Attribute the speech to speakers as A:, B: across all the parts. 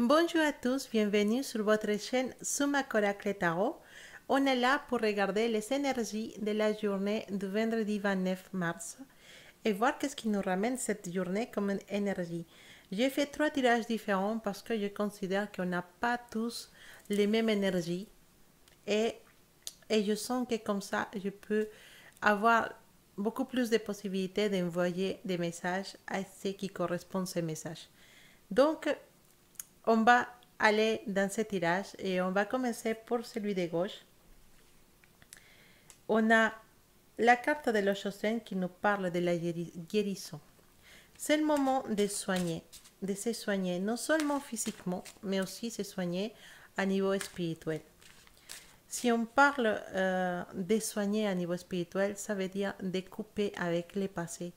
A: Bonjour à tous, bienvenue sur votre chaîne Sumac Oracle Tarot. On est là pour regarder les énergies de la journée du vendredi 29 mars et voir qu'est-ce qui nous ramène cette journée comme une énergie. J'ai fait 3 tirages différents parce que je considère qu'on n'a pas tous les mêmes énergies et, et je sens que comme ça, je peux avoir beaucoup plus de possibilités d'envoyer des messages à ceux qui correspondent à ces messages. Donc, on va aller dans ce tirage et on va commencer pour celui de gauche. On a la carte de l'Ochosen qui nous parle de la guérison. C'est le moment de se soigner, non seulement physiquement, mais aussi se soigner à niveau spirituel. Si on parle de soigner à niveau spirituel, ça veut dire de couper avec le passé,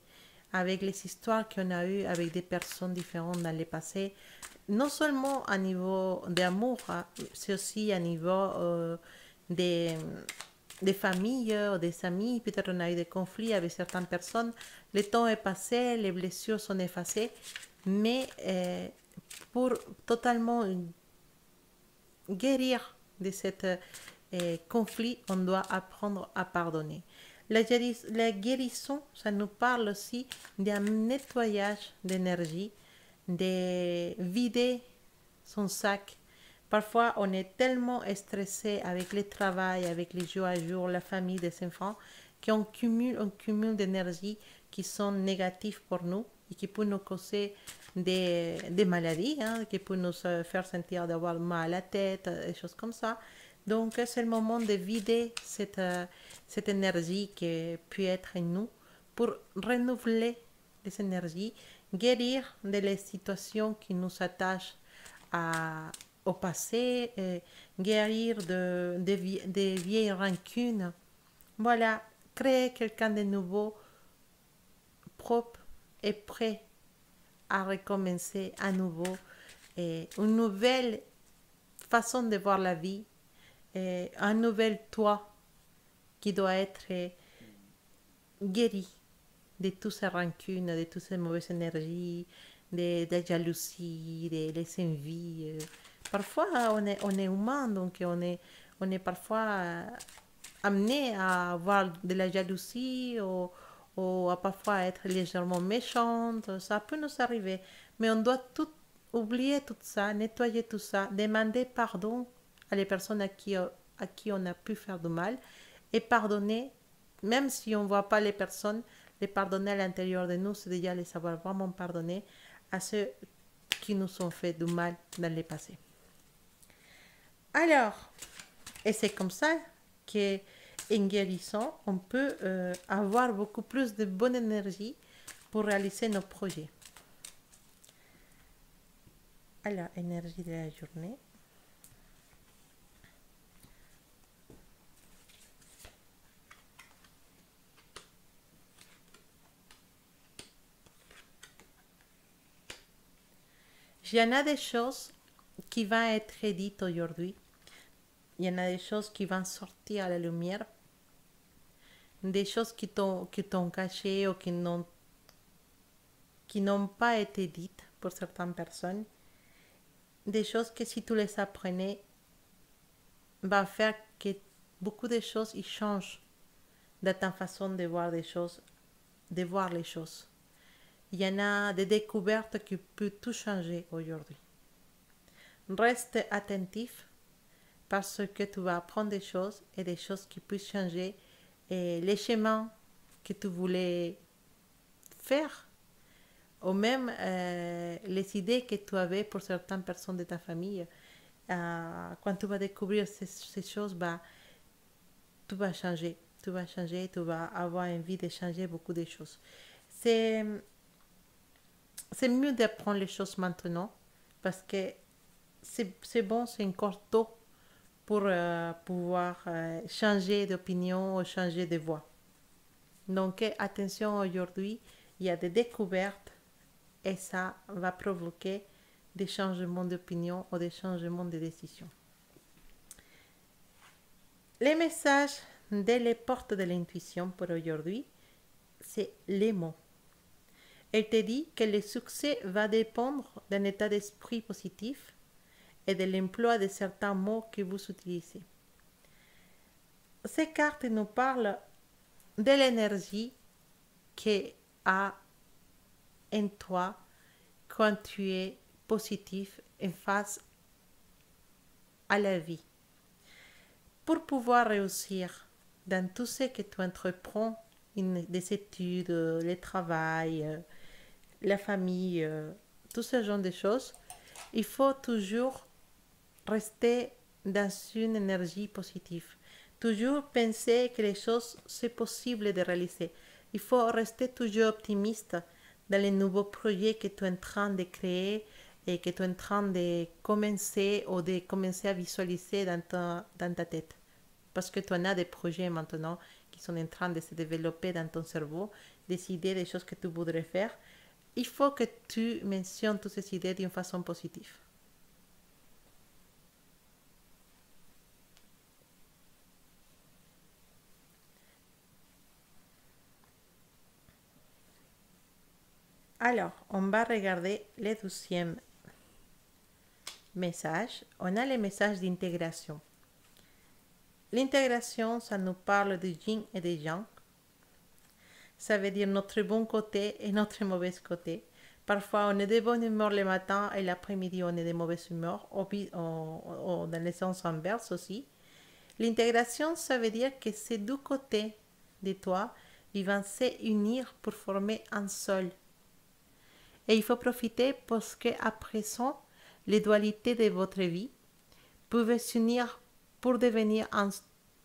A: avec les histoires qu'on a eues avec des personnes différentes dans le passé, non seulement à niveau d'amour, c'est aussi à niveau des, des familles, des amis. Peut-être on a eu des conflits avec certaines personnes. Le temps est passé, les blessures sont effacées, mais pour totalement guérir de cet conflit, on doit apprendre à pardonner. La guérison, ça nous parle aussi d'un nettoyage d'énergie, de vider son sac. Parfois, on est tellement stressé avec le travail, avec les jours à jour, la famille, des enfants, qu'on cumule un cumul d'énergie qui sont négatives pour nous et qui peuvent nous causer des maladies, hein, qui peuvent nous faire sentir d'avoir mal à la tête, des choses comme ça. Donc, c'est le moment de vider cette énergie qui peut être en nous pour renouveler les énergies, guérir des situations qui nous attachent au passé, guérir de vieilles rancunes. Voilà, créer quelqu'un de nouveau, propre et prêt à recommencer à nouveau une nouvelle façon de voir la vie, un nouvel toi qui doit être guéri de toutes ces rancunes, de toutes ces mauvaises énergies, de la jalousie, de les envies. Parfois, on est humain, donc on est parfois amené à avoir de la jalousie ou à parfois être légèrement méchante. Ça peut nous arriver. Mais on doit tout oublier tout ça, nettoyer tout ça, demander pardon à les personnes à qui on a pu faire du mal et pardonner, même si on ne voit pas les personnes, les pardonner à l'intérieur de nous, c'est déjà les savoir vraiment pardonner à ceux qui nous ont fait du mal dans le passé. Alors, et c'est comme ça que en guérissant, on peut avoir beaucoup plus de bonne énergie pour réaliser nos projets. Alors, énergie de la journée. Il y en a des choses qui vont être dites aujourd'hui. Il y en a des choses qui vont sortir à la lumière. Des choses qui t'ont cachées ou qui n'ont pas été dites pour certaines personnes. Des choses que si tu les apprenais, va faire que beaucoup de choses y changent dans ta façon de voir des choses, de voir les choses. Il y en a des découvertes qui peuvent tout changer aujourd'hui. Reste attentif parce que tu vas apprendre des choses et des choses qui peuvent changer et les chemins que tu voulais faire ou même les idées que tu avais pour certaines personnes de ta famille. Quand tu vas découvrir ces choses, bah, tu vas changer. Tu vas changer, tu vas avoir envie de changer beaucoup de choses. C'est, c'est mieux d'apprendre les choses maintenant parce que c'est bon, c'est encore tôt pour pouvoir changer d'opinion ou changer de voix. Donc attention, aujourd'hui, il y a des découvertes et ça va provoquer des changements d'opinion ou des changements de décision. Les messages de les portes de l'intuition pour aujourd'hui, c'est les mots. Elle te dit que le succès va dépendre d'un état d'esprit positif, et de l'emploi de certains mots que vous utilisez. Ces cartes nous parlent de l'énergie qu'il a en toi quand tu es positif en face à la vie. Pour pouvoir réussir dans tout ce que tu entreprends, des études, le travail, la famille, tout ce genre de choses, il faut toujours rester dans une énergie positive. Toujours penser que les choses, c'est possible de réaliser. Il faut rester toujours optimiste dans les nouveaux projets que tu es en train de créer et que tu es en train de commencer ou de commencer à visualiser dans ta tête. Parce que tu en as des projets maintenant qui sont en train de se développer dans ton cerveau, des idées, des choses que tu voudrais faire. Il faut que tu mentionnes toutes ces idées d'une façon positive. Alors, on va regarder le 12e message. On a le message d'intégration. L'intégration, ça nous parle de yin et de yang. Ça veut dire notre bon côté et notre mauvais côté. Parfois, on est de bonne humeur le matin et l'après-midi, on est de mauvaise humeur, ou dans le sens inverse aussi. L'intégration, ça veut dire que ces deux côtés de toi, ils vont s'unir pour former un seul. Et il faut profiter parce qu'à présent, les dualités de votre vie peuvent s'unir pour devenir un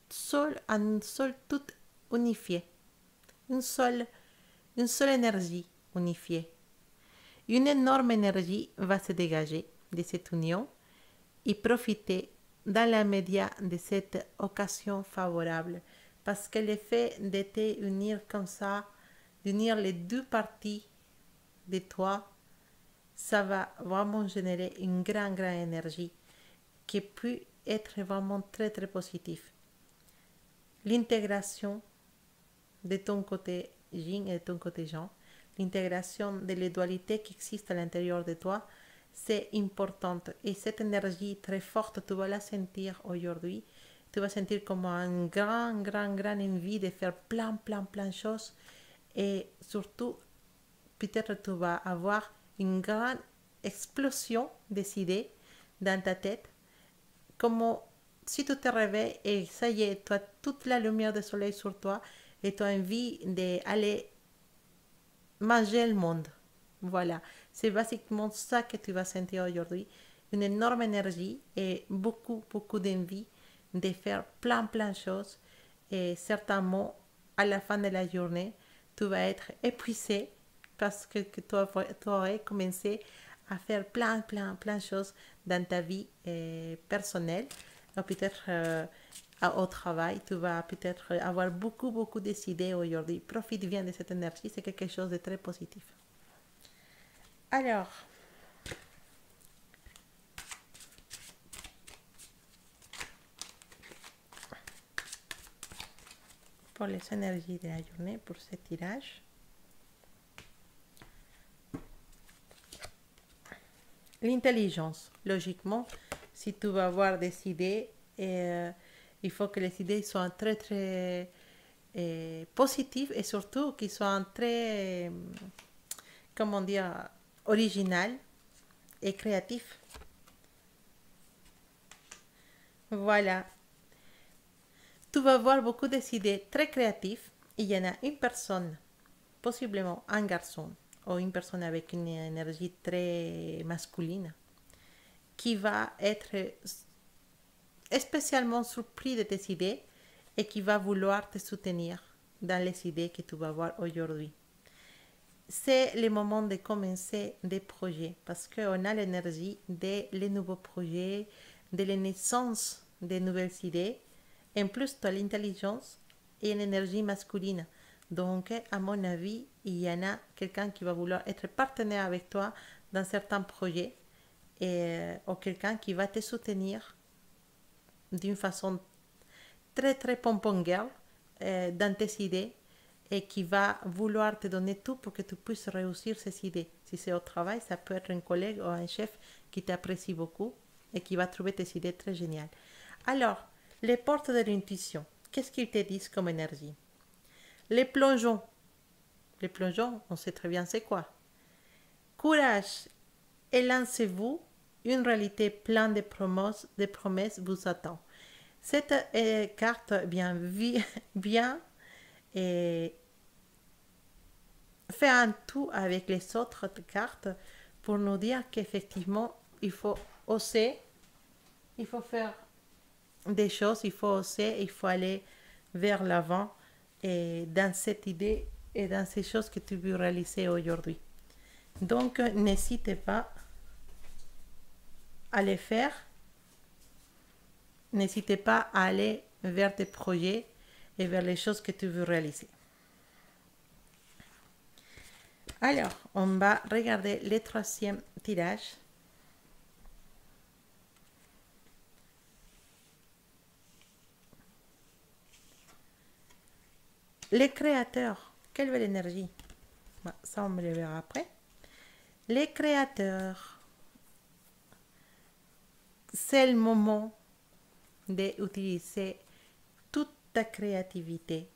A: seul tout unifié. Une seule énergie unifiée. Une énorme énergie va se dégager de cette union et profiter dans la média de cette occasion favorable. Parce que le fait de te unir comme ça, d'unir les deux parties de toi, ça va vraiment générer une grande énergie qui peut être vraiment très très positive. L'intégration de ton côté yin et de ton côté yang, l'intégration de les dualités qui existent à l'intérieur de toi, c'est important. Et cette énergie très forte, tu vas la sentir aujourd'hui. Tu vas sentir comme un grand envie de faire plein de choses. Et surtout, peut-être tu vas avoir une grande explosion des idées dans ta tête, comme si tu te réveilles et ça y est, tu as toute la lumière du soleil sur toi et tu as envie d'aller manger le monde. Voilà, c'est basiquement ça que tu vas sentir aujourd'hui, une énorme énergie et beaucoup d'envie de faire plein de choses et certainement à la fin de la journée, tu vas être épuisé parce que tu aurais commencé à faire plein de choses dans ta vie personnelle. Ou peut-être au travail, tu vas peut-être avoir beaucoup d'idées aujourd'hui. Profite bien de cette énergie, c'est quelque chose de très positif. Alors, pour les énergies de la journée, pour ce tirage, l'intelligence, logiquement, si tu vas avoir des idées, il faut que les idées soient très positives et surtout qu'ils soient très, comment dire, originales et créatifs. Voilà. Tu vas voir beaucoup d'idées très créatives. Il y en a une personne, possiblement un garçon ou une personne avec une énergie très masculine, qui va être spécialement surpris de tes idées et qui va vouloir te soutenir dans les idées que tu vas voir aujourd'hui. C'est le moment de commencer des projets parce qu'on a l'énergie des nouveaux projets, de la naissance de nouvelles idées. En plus, tu as l'intelligence et l'énergie masculine. Donc, à mon avis, il y en a quelqu'un qui va vouloir être partenaire avec toi dans certains projets ou quelqu'un qui va te soutenir d'une façon très pompon girl dans tes idées et qui va vouloir te donner tout pour que tu puisses réussir ces idées. Si c'est au travail, ça peut être un collègue ou un chef qui t'apprécie beaucoup et qui va trouver tes idées très géniales. Alors, les portes de l'intuition, qu'est-ce qu'ils te disent comme énergie? Les plongeons. Les plongeons, on sait très bien c'est quoi. Courage et lancez-vous, une réalité pleine de promesses vous attend. Cette carte bien et fait un tout avec les autres cartes pour nous dire qu'effectivement, il faut oser, il faut faire des choses, il faut oser, il faut aller vers l'avant et dans cette idée et dans ces choses que tu veux réaliser aujourd'hui. Donc, n'hésitez pas à les faire. N'hésitez pas à aller vers tes projets et vers les choses que tu veux réaliser. Alors, on va regarder le troisième tirage. Les créateurs, quelle belle énergie. Ça, on me le verra après. Les créateurs, c'est le moment d'utiliser toute ta créativité.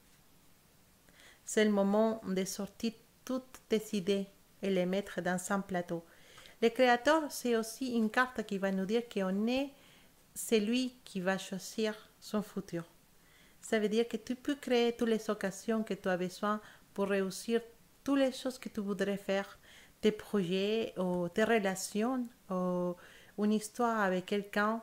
A: C'est le moment de sortir toutes tes idées et les mettre dans un plateau. Le créateur, c'est aussi une carte qui va nous dire qu'on est celui qui va choisir son futur. Ça veut dire que tu peux créer toutes les occasions que tu as besoin pour réussir toutes les choses que tu voudrais faire, tes projets ou tes relations ou une histoire avec quelqu'un.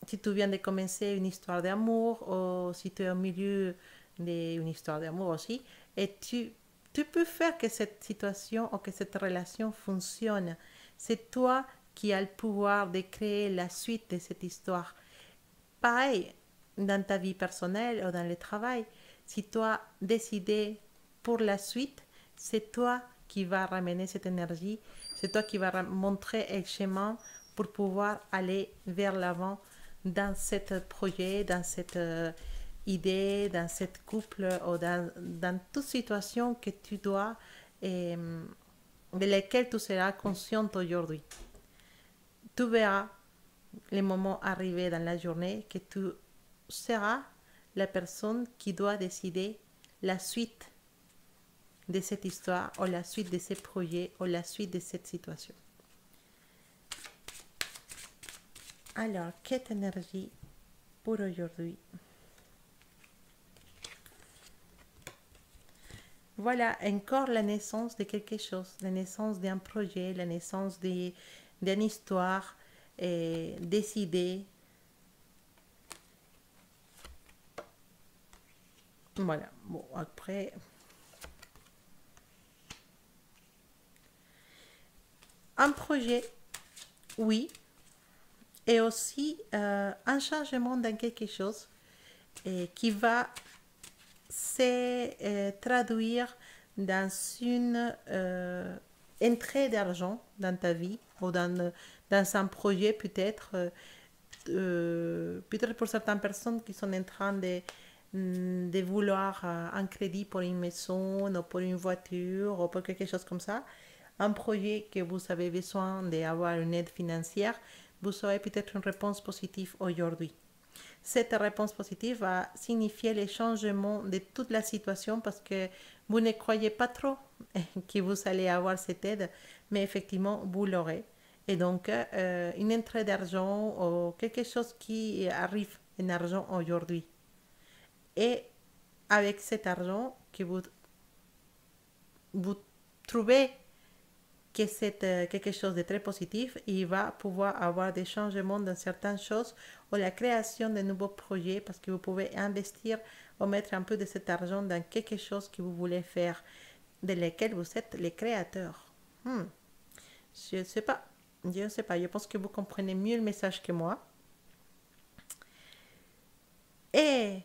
A: Si tu viens de commencer une histoire d'amour ou si tu es au milieu d'une histoire d'amour aussi, et tu peux faire que cette situation ou que cette relation fonctionne. C'est toi qui as le pouvoir de créer la suite de cette histoire. Pareil, dans ta vie personnelle ou dans le travail, si toi décides pour la suite, c'est toi qui vas ramener cette énergie, c'est toi qui vas montrer le chemin pour pouvoir aller vers l'avant dans ce projet, dans cette idée, dans cette couple ou dans toute situation que tu dois de laquelle tu seras consciente aujourd'hui. Tu verras les moments arrivés dans la journée que tu seras la personne qui doit décider la suite de cette histoire ou la suite de ce projet ou la suite de cette situation. Alors, quelle énergie pour aujourd'hui? Voilà, encore la naissance de quelque chose, la naissance d'un projet, la naissance d'une histoire, des idées. Voilà, bon, après... Un projet, oui, et aussi un changement dans quelque chose qui va se traduire dans une entrée d'argent dans ta vie ou dans un projet peut-être. Peut-être pour certaines personnes qui sont en train de vouloir un crédit pour une maison ou pour une voiture ou pour quelque chose comme ça. Un projet que vous avez besoin d'avoir une aide financière, vous aurez peut-être une réponse positive aujourd'hui. Cette réponse positive va signifier le changement de toute la situation parce que vous ne croyez pas trop que vous allez avoir cette aide, mais effectivement, vous l'aurez. Et donc, une entrée d'argent ou quelque chose qui arrive en argent aujourd'hui. Et avec cet argent que vous trouvez que c'est quelque chose de très positif, il va pouvoir avoir des changements dans certaines choses ou la création de nouveaux projets parce que vous pouvez investir ou mettre un peu de cet argent dans quelque chose que vous voulez faire, de lequel vous êtes les créateurs. Je ne sais pas, je pense que vous comprenez mieux le message que moi. Et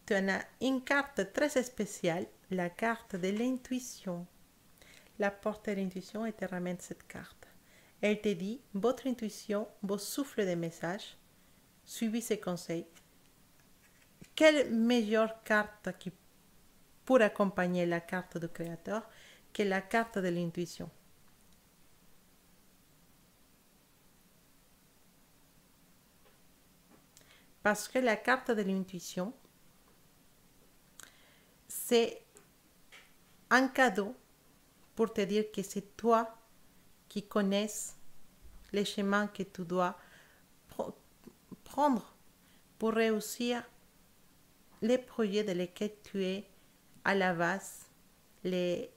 A: tu en as une carte très spéciale, la carte de l'intuition. La porte de l'intuition et te ramène cette carte. Elle te dit, votre intuition vous souffle des messages, suivez ses conseils. Quelle meilleure carte pour accompagner la carte du créateur que la carte de l'intuition? Parce que la carte de l'intuition, c'est un cadeau pour te dire que c'est toi qui connais les chemins que tu dois prendre pour réussir les projets dans lesquels tu es à la base, les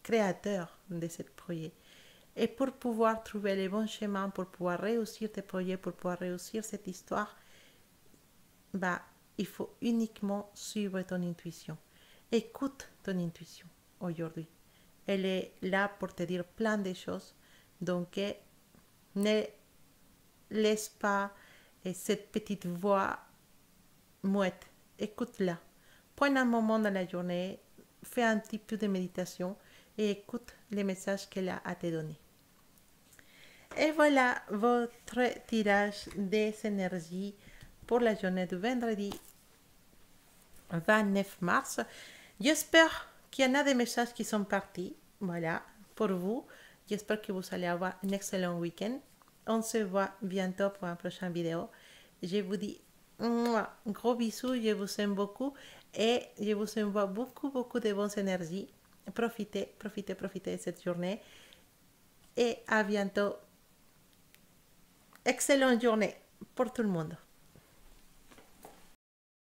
A: créateurs de ce projet. Et pour pouvoir trouver les bons chemins, pour pouvoir réussir tes projets, pour pouvoir réussir cette histoire, bah, il faut uniquement suivre ton intuition. Écoute ton intuition aujourd'hui. Elle est là pour te dire plein de choses. Donc, ne laisse pas cette petite voix muette. Écoute-la. Prends un moment dans la journée, fais un petit peu de méditation et écoute les messages qu'elle a à te donner. Et voilà votre tirage des énergies pour la journée du vendredi 29 mars. J'espère qu'il y en a des messages qui sont partis. Voilà, pour vous. J'espère que vous allez avoir un excellent week-end. On se voit bientôt pour une prochaine vidéo. Je vous dis un gros bisou, je vous aime beaucoup et je vous envoie beaucoup, beaucoup de bonnes énergies. Profitez, profitez, profitez de cette journée et à bientôt. Excellente journée pour tout le monde.